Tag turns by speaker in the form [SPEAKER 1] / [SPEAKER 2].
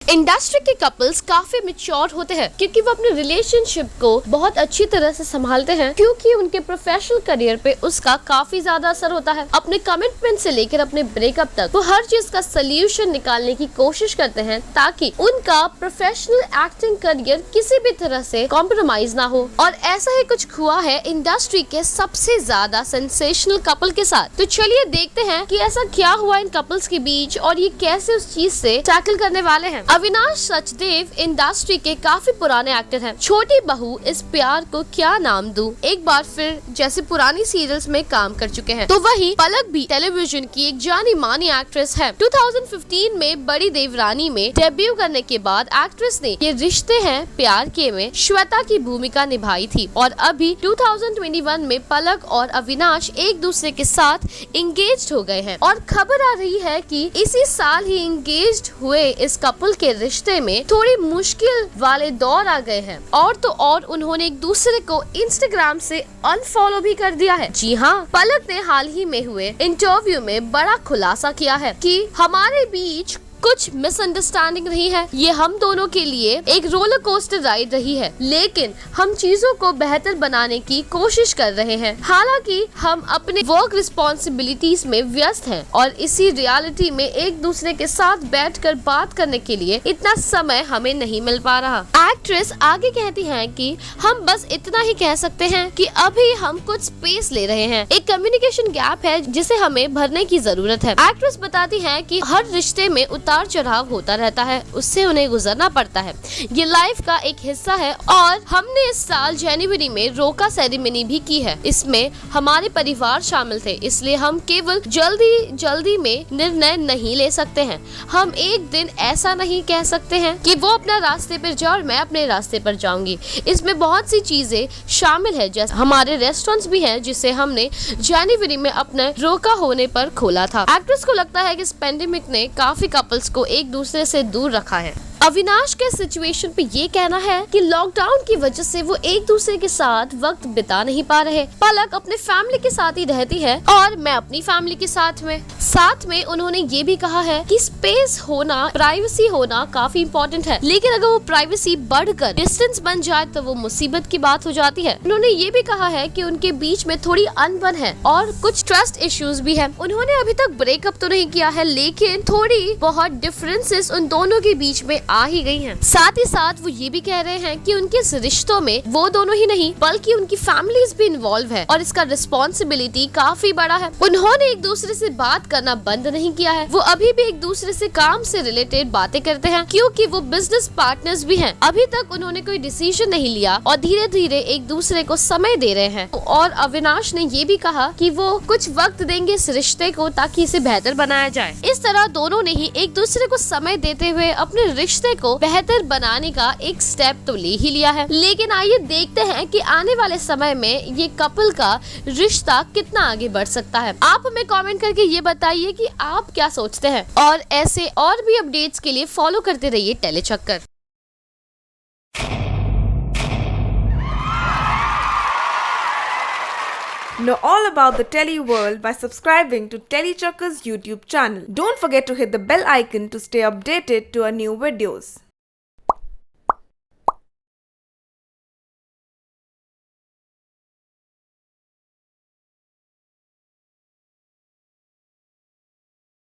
[SPEAKER 1] Industry के couples काफी mature होते हैं क्योंकि वो अपने रिलेशनशिप को बहुत अच्छी तरह से संभालते हैं, क्योंकि उनके प्रोफेशनल करियर पे उसका काफी ज्यादा असर होता है। अपने कमिटमेंट से लेकर अपने ब्रेकअप तक वो हर चीज का सोल्यूशन निकालने की कोशिश करते हैं ताकि उनका प्रोफेशनल एक्टिंग करियर किसी भी तरह से कॉम्प्रोमाइज ना हो। और ऐसा ही कुछ हुआ है इंडस्ट्री के सबसे ज्यादा सेंसेशनल कपल के साथ। तो चलिए देखते हैं कि ऐसा क्या हुआ इन कपल्स के बीच और ये कैसे उस चीज से टैकल करने वाले हैं। अविनाश सचदेव इंडस्ट्री के काफी पुराने एक्टर हैं। छोटी बहू, इस प्यार को क्या नाम दूं, एक बार फिर जैसे पुरानी सीरियल्स में काम कर चुके हैं। तो वही पलक भी टेलीविजन की एक जानी मानी एक्ट्रेस है। 2015 में बड़ी देवरानी में डेब्यू करने के बाद एक्ट्रेस ने ये रिश्ते हैं प्यार के में श्वेता की भूमिका निभाई थी और अभी 2021 में पलक और अविनाश एक दूसरे के साथ इंगेज्ड हो गए हैं। और खबर आ रही है कि इसी साल ही इंगेज्ड हुए इस कपल के रिश्ते में थोड़ी मुश्किल वाले दौर आ गए हैं। और तो और उन्होंने एक दूसरे को इंस्टाग्राम से अनफॉलो भी कर दिया है। जी हाँ, पलक ने हाल ही में हुए इंटरव्यू में बड़ा खुलासा किया है कि हमारे बीच कुछ मिसअंडरस्टैंडिंग रही है। ये हम दोनों के लिए एक रोलर कोस्टर राइड रही है, लेकिन हम चीजों को बेहतर बनाने की कोशिश कर रहे हैं। हालांकि हम अपने वर्क रिस्पॉन्सिबिलिटीज में व्यस्त हैं और इसी रियलिटी में एक दूसरे के साथ बैठकर बात करने के लिए इतना समय हमें नहीं मिल पा रहा। एक्ट्रेस आगे कहती हैं कि हम बस इतना ही कह सकते हैं कि अभी हम कुछ स्पेस ले रहे हैं। एक कम्युनिकेशन गैप है जिसे हमें भरने की जरूरत है। एक्ट्रेस बताती है कि हर रिश्ते में उतार चढ़ाव होता रहता है, उससे उन्हें गुजरना पड़ता है। ये लाइफ का एक हिस्सा है और हमने इस साल जनवरी में रोका सेरेमनी भी की है। इसमें हमारे परिवार शामिल थे, इसलिए हम केवल जल्दी में निर्णय नहीं ले सकते हैं। हम एक दिन ऐसा नहीं कह सकते हैं कि वो अपना रास्ते पर जाए और मैं अपने रास्ते पर जाऊंगी। इसमें बहुत सी चीजें शामिल है, जैसे हमारे रेस्टोरेंट्स भी हैं जिसे हमने जनवरी में अपने रोका होने पर खोला था। एक्ट्रेस को लगता है कि इस पेंडेमिक ने काफी कपल्स को एक दूसरे से दूर रखा है। अविनाश के सिचुएशन पे ये कहना है कि लॉकडाउन की वजह से वो एक दूसरे के साथ वक्त बिता नहीं पा रहे। पलक अपने फैमिली के साथ ही रहती है और मैं अपनी फैमिली के साथ में उन्होंने ये भी कहा है कि स्पेस होना, प्राइवेसी होना काफी इम्पोर्टेंट है, लेकिन अगर वो प्राइवेसी बढ़कर डिस्टेंस बन जाए तो वो मुसीबत की बात हो जाती है। उन्होंने ये भी कहा है कि उनके बीच में थोड़ी अनबन है और कुछ ट्रस्ट इश्यूज भी है। उन्होंने अभी तक ब्रेकअप तो नहीं किया है, लेकिन थोड़ी बहुत डिफरेंसेस उन दोनों के बीच में आ ही गई हैं। साथ ही साथ वो ये भी कह रहे हैं कि उनके इस रिश्तों में वो दोनों ही नहीं बल्कि उनकी फैमिलीज भी इन्वॉल्व है और इसका रिस्पॉन्सिबिलिटी काफी बड़ा है। उन्होंने एक दूसरे से बात करना बंद नहीं किया है, वो अभी भी एक दूसरे से काम से रिलेटेड बातें करते हैं क्योंकि वो बिजनेस पार्टनर्स भी हैं। अभी तक उन्होंने कोई डिसीजन नहीं लिया और धीरे धीरे एक दूसरे को समय दे रहे हैं। और अविनाश ने ये भी कहा कि वो कुछ वक्त देंगे इस रिश्ते को ताकि इसे बेहतर बनाया जाए। इस तरह दोनों ने ही एक दूसरे को समय देते हुए अपने रिश्ते को बेहतर बनाने का एक स्टेप तो ले ही लिया है। लेकिन आइए देखते हैं कि आने वाले समय में ये कपल का रिश्ता कितना आगे बढ़ सकता है। आप हमें कमेंट करके ये बताइए कि आप क्या सोचते हैं और ऐसे और भी अपडेट्स के लिए फॉलो करते रहिए Tellychakkar.
[SPEAKER 2] Know all about the Tele world by subscribing to Telechakkar's YouTube channel. Don't forget to hit the bell icon to stay updated to our new videos.